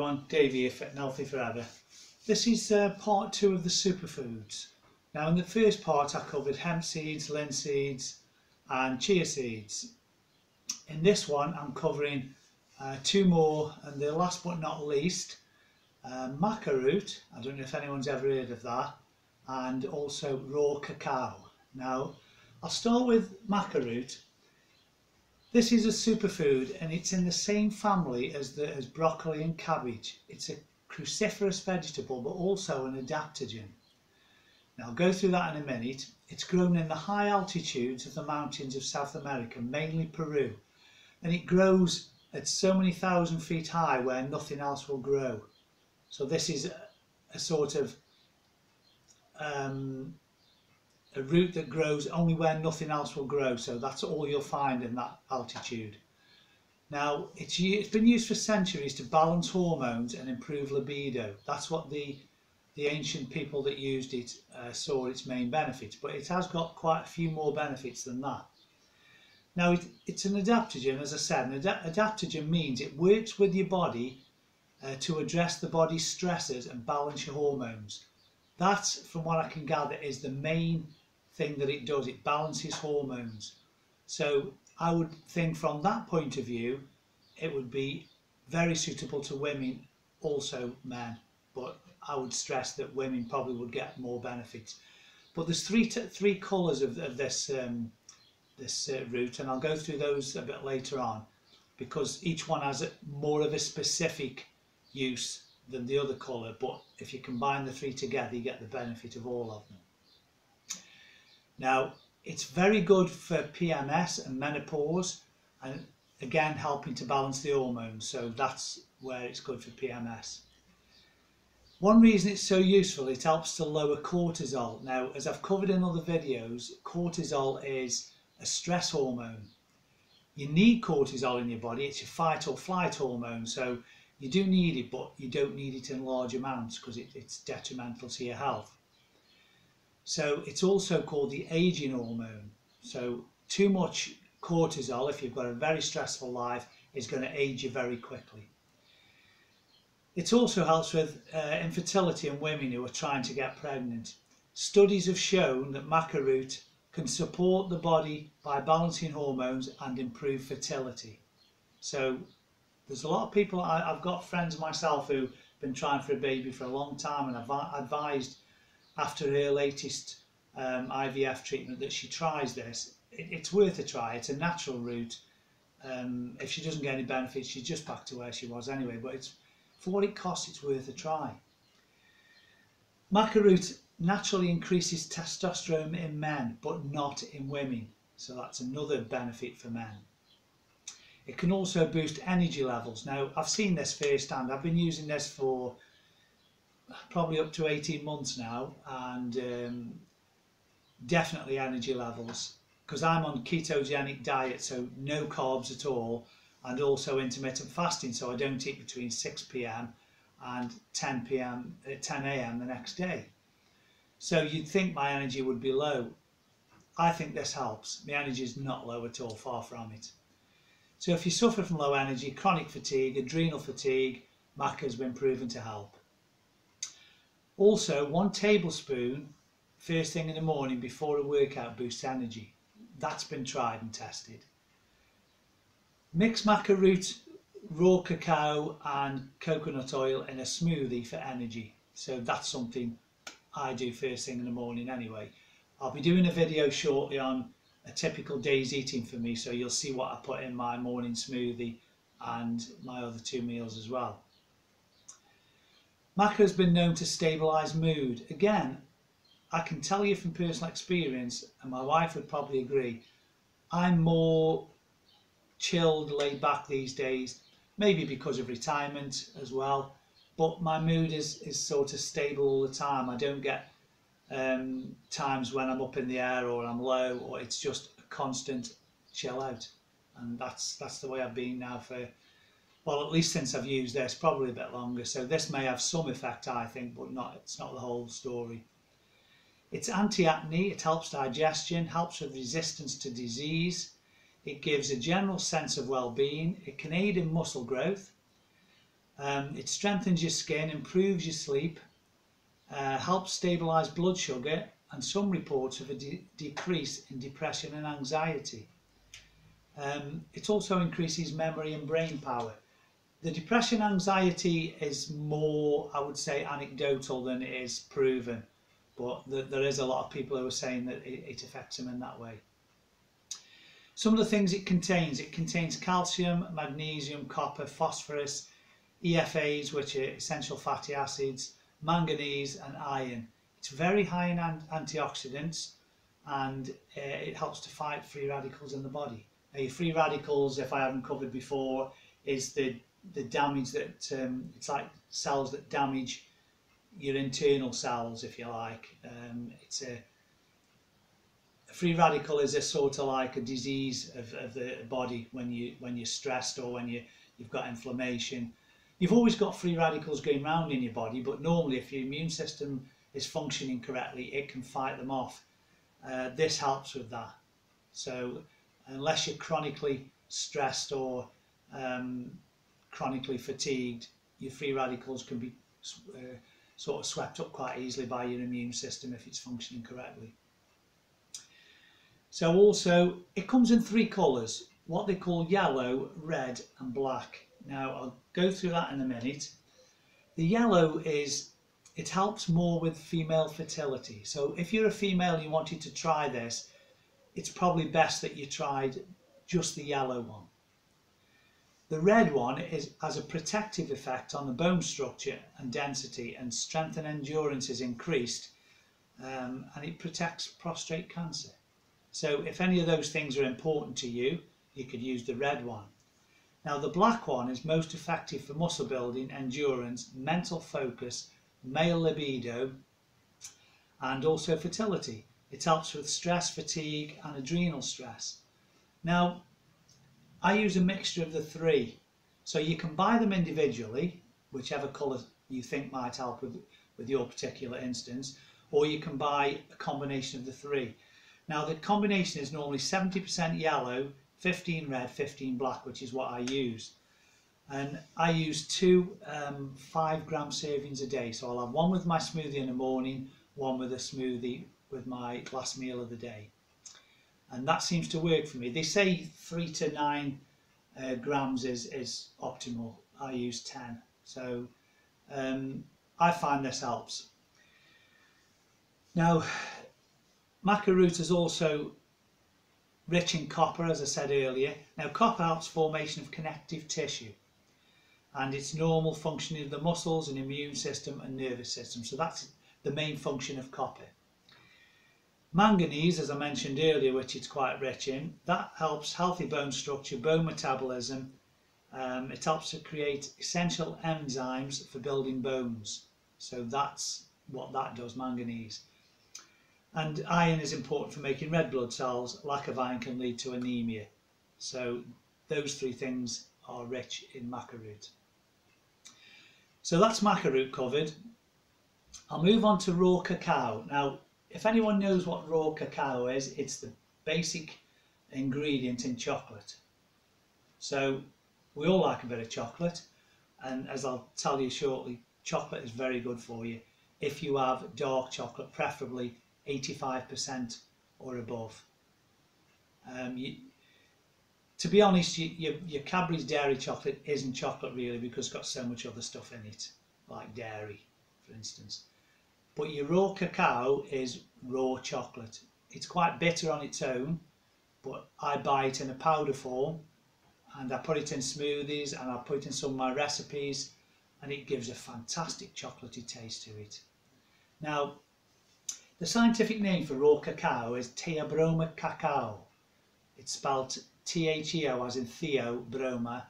everyone, Dave here, Fit and Healthy Forever. This is part 2 of the superfoods. Now in the first part I covered hemp seeds, linseeds and chia seeds. In this one I'm covering 2 more, and the last but not least, maca root. I don't know if anyone's ever heard of that, and also raw cacao. Now I'll start with maca root. This is a superfood and it's in the same family as broccoli and cabbage. It's a cruciferous vegetable but also an adaptogen. Now I'll go through that in a minute. It's grown in the high altitudes of the mountains of South America, mainly Peru, and it grows at so many thousand feet high where nothing else will grow. So this is a sort of a root that grows only where nothing else will grow, so that's all you'll find in that altitude. Now it's been used for centuries to balance hormones and improve libido. That's what the ancient people that used it saw its main benefits, but it has got quite a few more benefits than that. Now it's an adaptogen, as I said. An adaptogen means it works with your body to address the body's stresses and balance your hormones. That, from what I can gather, is the main thing that it does. It balances hormones. So I would think from that point of view it would be very suitable to women, also men, but I would stress that women probably would get more benefits. But there's three colours of this root, and I'll go through those a bit later on, because each one has more of a specific use than the other colour, but if you combine the three together you get the benefit of all of them. Now it's very good for PMS and menopause, and again helping to balance the hormones, so that's where it's good for PMS. One reason it's so useful, it helps to lower cortisol. Now, as I've covered in other videos, cortisol is a stress hormone. You need cortisol in your body. It's your fight or flight hormone, so you do need it, but you don't need it in large amounts because it's detrimental to your health. So it's also called the aging hormone. So too much cortisol, if you've got a very stressful life, is going to age you very quickly. It also helps with infertility in women who are trying to get pregnant. Studies have shown that maca root can support the body by balancing hormones and improve fertility. So there's a lot of people, I've got friends myself who've been trying for a baby for a long time, and I've advised after her latest IVF treatment that she tries this. It's worth a try. It's a natural root. If she doesn't get any benefits, she's just back to where she was anyway, but it's, for what it costs, it's worth a try. Maca root naturally increases testosterone in men but not in women, so that's another benefit for men. It can also boost energy levels. Now I've seen this firsthand. I've been using this for probably up to 18 months now, and definitely energy levels, because I'm on ketogenic diet, so no carbs at all, and also intermittent fasting, so I don't eat between 6 p.m. and 10 a.m. the next day. So you'd think my energy would be low. I think this helps. My energy is not low at all, far from it. So if you suffer from low energy, chronic fatigue, adrenal fatigue, maca has been proven to help. Also, 1 tablespoon first thing in the morning before a workout boosts energy. That's been tried and tested. Mix maca root, raw cacao and coconut oil in a smoothie for energy. So that's something I do first thing in the morning anyway. I'll be doing a video shortly on a typical day's eating for me, so you'll see what I put in my morning smoothie and my other 2 meals as well. Maca has been known to stabilise mood. Again, I can tell you from personal experience, and my wife would probably agree, I'm more chilled, laid back these days, maybe because of retirement as well, but my mood is sort of stable all the time. I don't get times when I'm up in the air or I'm low, or it's just a constant chill out, and that's the way I've been now for, well, at least since I've used this, probably a bit longer. So this may have some effect, I think, but it's not the whole story. It's anti-acne, it helps digestion, helps with resistance to disease, it gives a general sense of well-being, it can aid in muscle growth, It strengthens your skin, improves your sleep, helps stabilise blood sugar, and some reports of a decrease in depression and anxiety. It also increases memory and brain power. The depression anxiety is more, I would say, anecdotal than it is proven, but there is a lot of people who are saying that it affects them in that way. Some of the things it contains calcium, magnesium, copper, phosphorus, EFAs, which are essential fatty acids, manganese and iron. It's very high in antioxidants, and it helps to fight free radicals in the body. Now, your free radicals, if I haven't covered before, is the damage that, it's like cells that damage your internal cells, if you like. It's a free radical is a sort of like a disease of the body when you're stressed or when you've got inflammation. You've always got free radicals going around in your body, but normally if your immune system is functioning correctly, it can fight them off. This helps with that. So unless you're chronically stressed or chronically fatigued, your free radicals can be sort of swept up quite easily by your immune system if it's functioning correctly. So also, it comes in 3 colours, what they call yellow, red and black. Now, I'll go through that in a minute. The yellow it helps more with female fertility. So if you're a female and you wanted to try this, it's probably best that you tried just the yellow one. The red one has a protective effect on the bone structure and density, and strength and endurance is increased, and it protects prostate cancer. So if any of those things are important to you, you could use the red one. Now the black one is most effective for muscle building, endurance, mental focus, male libido, and also fertility. It helps with stress, fatigue and adrenal stress. Now I use a mixture of the 3. So you can buy them individually, whichever colour you think might help with your particular instance, or you can buy a combination of the 3. Now the combination is normally 70% yellow, 15 red, 15 black, which is what I use. And I use 2 5-gram servings a day. So I'll have one with my smoothie in the morning, one with a smoothie with my last meal of the day. And that seems to work for me. They say 3 to 9 grams is optimal. I use 10. So I find this helps. Now, maca root is also rich in copper, as I said earlier. Now, copper helps formation of connective tissue, and it's normal functioning of the muscles and immune system and nervous system. So that's the main function of copper. Manganese, as I mentioned earlier, which it's quite rich in, that helps healthy bone structure, bone metabolism. It helps to create essential enzymes for building bones. So that's what that does, manganese. And iron is important for making red blood cells. Lack of iron can lead to anemia. So those 3 things are rich in maca root. So that's maca root covered. I'll move on to raw cacao. Now, if anyone knows what raw cacao is, it's the basic ingredient in chocolate. So we all like a bit of chocolate, and as I'll tell you shortly, chocolate is very good for you if you have dark chocolate, preferably 85% or above. To be honest, your Cadbury's dairy chocolate isn't chocolate really, because it's got so much other stuff in it, like dairy, for instance. But your raw cacao is raw chocolate. It's quite bitter on its own, but I buy it in a powder form, and I put it in smoothies, and I put it in some of my recipes, and it gives a fantastic chocolatey taste to it. Now, the scientific name for raw cacao is Theobroma cacao. It's spelled Theo as in Theo, Broma,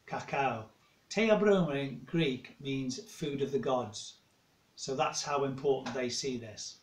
cacao. Theobroma in Greek means food of the gods. So that's how important they see this.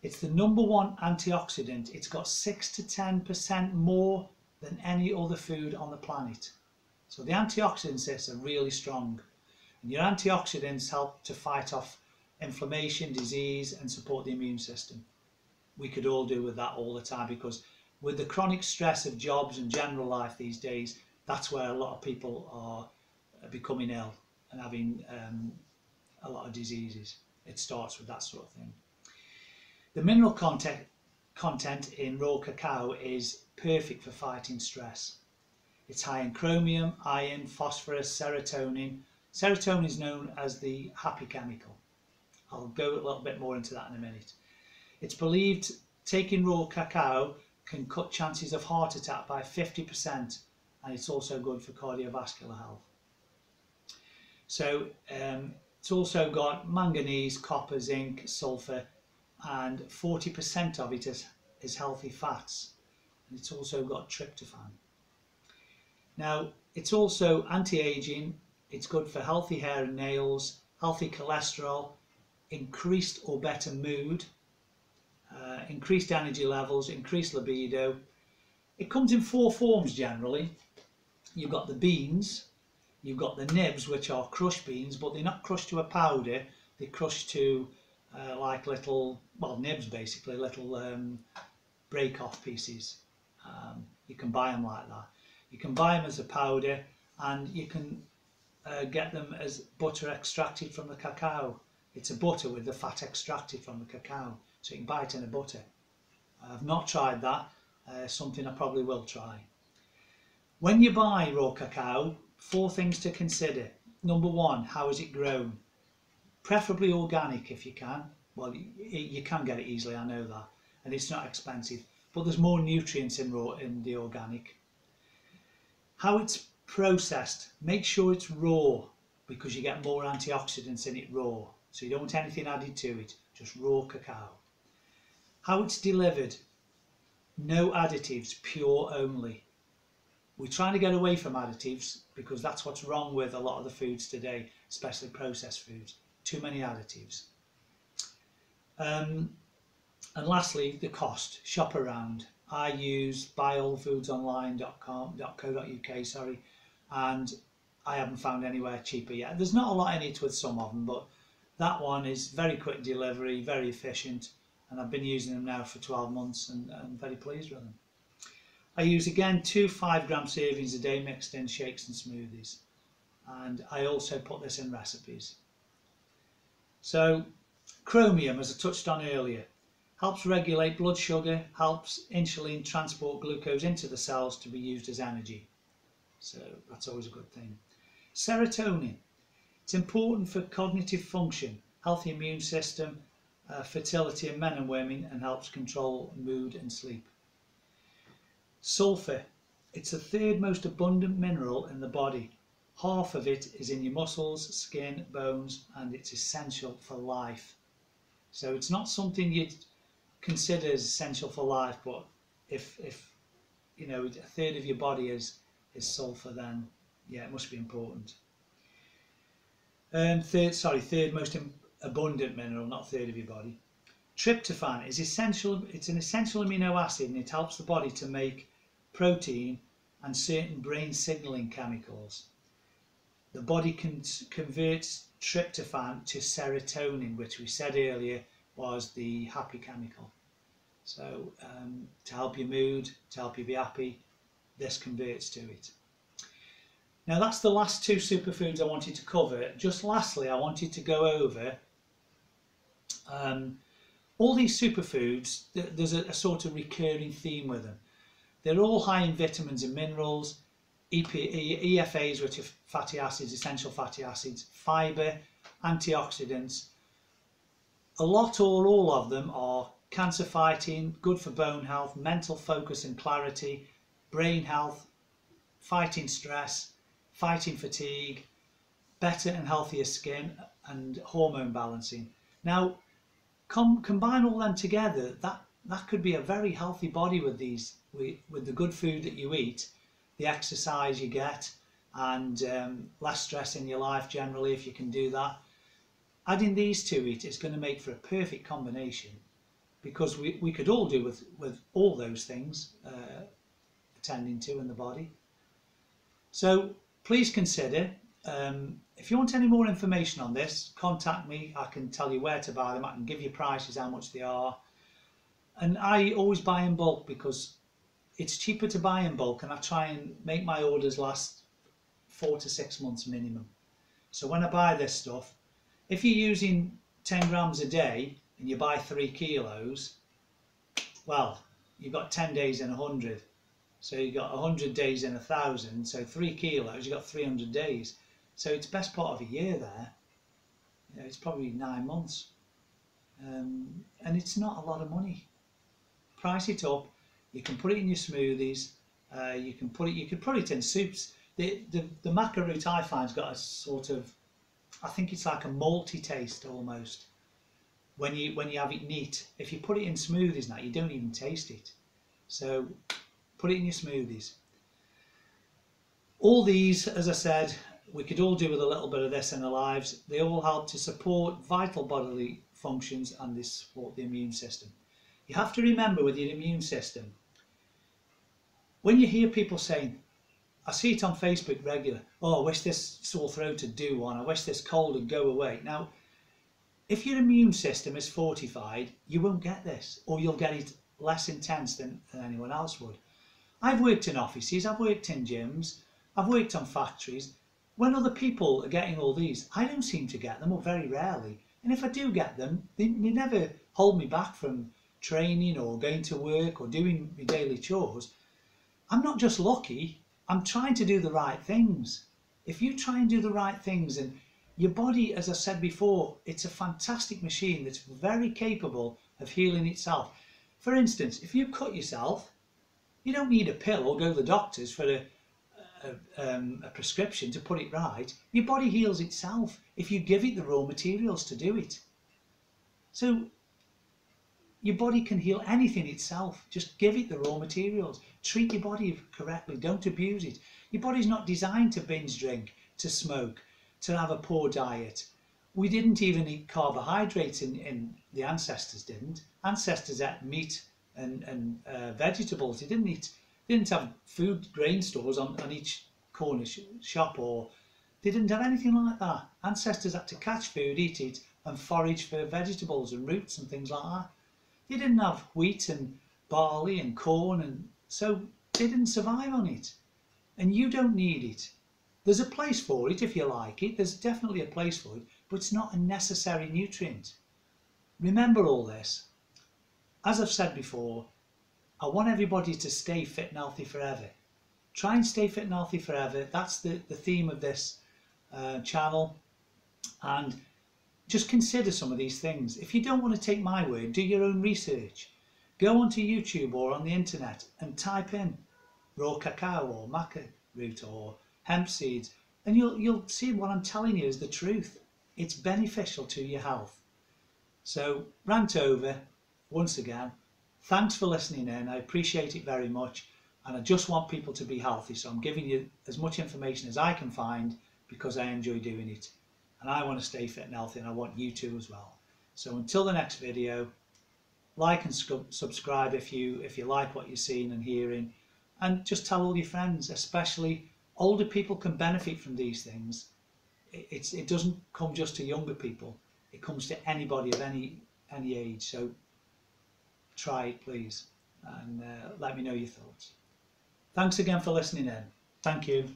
It's the #1 antioxidant. It's got 6 to 10% more than any other food on the planet. So the antioxidants in this are really strong. And your antioxidants help to fight off inflammation, disease, and support the immune system. We could all do with that all the time, because with the chronic stress of jobs and general life these days, that's where a lot of people are becoming ill. and having a lot of diseases. It starts with that sort of thing. The mineral content in raw cacao is perfect for fighting stress. It's high in chromium, iron, phosphorus, serotonin. Serotonin is known as the happy chemical. I'll go a little bit more into that in a minute. It's believed taking raw cacao can cut chances of heart attack by 50%, and it's also good for cardiovascular health. So it's also got manganese, copper, zinc, sulfur, and 40% of it is healthy fats, and it's also got tryptophan. Now, it's also anti-aging, it's good for healthy hair and nails, healthy cholesterol, increased or better mood, increased energy levels, increased libido. It comes in 4 forms generally. You've got the beans, you've got the nibs, which are crushed beans, but they're not crushed to a powder, they're crushed to like little, well, nibs basically, little break-off pieces. You can buy them like that. You can buy them as a powder, and you can get them as butter extracted from the cacao. It's a butter with the fat extracted from the cacao, so you can buy it in a butter. I've not tried that, something I probably will try. When you buy raw cacao, 4 things to consider. Number 1, how is it grown? Preferably organic if you can. Well, you can get it easily, I know that, and it's not expensive, but there's more nutrients in the organic. How it's processed, make sure it's raw, because you get more antioxidants in it raw, so you don't want anything added to it, just raw cacao. How it's delivered, no additives, pure only. We're trying to get away from additives because that's what's wrong with a lot of the foods today, especially processed foods. Too many additives. And lastly, the cost. Shop around. I use buyallthefoodsonline.co.uk, sorry, and I haven't found anywhere cheaper yet. There's not a lot in it with some of them, but that one is very quick delivery, very efficient, and I've been using them now for 12 months and I'm very pleased with them. I use again 2 5-gram servings a day mixed in shakes and smoothies, and I also put this in recipes. So chromium, as I touched on earlier, helps regulate blood sugar, helps insulin transport glucose into the cells to be used as energy, so that's always a good thing. Serotonin, it's important for cognitive function, healthy immune system, fertility in men and women, and helps control mood and sleep. Sulfur, it's the 3rd most abundant mineral in the body. Half of it is in your muscles, skin, bones, and it's essential for life. So it's not something you'd consider as essential for life, but if you know, 1/3 of your body is sulfur, then yeah, it must be important. Third most abundant mineral, not 1/3 of your body. Tryptophan is essential. It's an essential amino acid, and it helps the body to make protein and certain brain signaling chemicals. The body converts tryptophan to serotonin, which we said earlier was the happy chemical. So to help your mood, to help you be happy, this converts to it. Now that's the last 2 superfoods I wanted to cover. Just lastly, I wanted to go over all these superfoods. There's a sort of recurring theme with them. They're all high in vitamins and minerals, EFAs, which are fatty acids, essential fatty acids, fibre, antioxidants. A lot or all of them are cancer fighting, good for bone health, mental focus and clarity, brain health, fighting stress, fighting fatigue, better and healthier skin, and hormone balancing. Now, combine all them together, that could be a very healthy body with these, with the good food that you eat, the exercise you get, and less stress in your life generally if you can do that. Adding these to it is going to make for a perfect combination, because we could all do with all those things attending to in the body. So please consider, if you want any more information on this, contact me. I can tell you where to buy them, I can give you prices, how much they are. And I always buy in bulk because it's cheaper to buy in bulk, and I try and make my orders last 4 to 6 months minimum. So when I buy this stuff, if you're using 10 grams a day and you buy 3 kilos, well, you've got 10 days in 100. So you've got 100 days in 1,000. So 3 kilos, you've got 300 days. So it's best part of a year there. You know, it's probably 9 months. And it's not a lot of money. Price it up. You can put it in your smoothies. You could put it in soups. The maca root I find's got a sort of, I think it's like a malty taste almost. When you have it neat, if you put it in smoothies now, you don't even taste it. So put it in your smoothies. All these, as I said, we could all do with a little bit of this in our lives. They all help to support vital bodily functions and they support the immune system. You have to remember with your immune system, when you hear people saying, I see it on Facebook regular, oh, I wish this sore throat would do one, I wish this cold would go away. Now, if your immune system is fortified, you won't get this, or you'll get it less intense than anyone else would. I've worked in offices, I've worked in gyms, I've worked on factories. When other people are getting all these, I don't seem to get them, or very rarely. And if I do get them, they never hold me back from training or going to work or doing my daily chores. I'm not just lucky, I'm trying to do the right things. If you try and do the right things, and your body, as I said before, it's a fantastic machine that's very capable of healing itself. For instance, if you cut yourself, you don't need a pill or go to the doctors for a prescription to put it right. Your body heals itself if you give it the raw materials to do it. So your body can heal anything itself. Just give it the raw materials. Treat your body correctly. Don't abuse it. Your body's not designed to binge drink, to smoke, to have a poor diet. We didn't even eat carbohydrates in the ancestors didn't. Ancestors ate meat and vegetables. They didn't have food grain stores on each corner shop, or they didn't have anything like that. Ancestors had to catch food, eat it, and forage for vegetables and roots and things like that. They didn't have wheat and barley and corn, and so they didn't survive on it. And you don't need it. There's a place for it if you like it. There's definitely a place for it, but it's not a necessary nutrient. Remember all this. As I've said before, I want everybody to stay fit and healthy forever. Try and stay fit and healthy forever. That's the theme of this channel. And just consider some of these things. If you don't want to take my word, do your own research. Go onto YouTube or on the internet and type in raw cacao or maca root or hemp seeds, and you'll see what I'm telling you is the truth. It's beneficial to your health. So, rant over once again. Thanks for listening in. I appreciate it very much, and I just want people to be healthy, so I'm giving you as much information as I can find because I enjoy doing it, and I want to stay fit and healthy, and I want you to as well. So until the next video, like and subscribe if you like what you're seeing and hearing, and just tell all your friends. Especially older people can benefit from these things. It doesn't come just to younger people, it comes to anybody of any age. So try it, please, and let me know your thoughts. Thanks again for listening in. Thank you.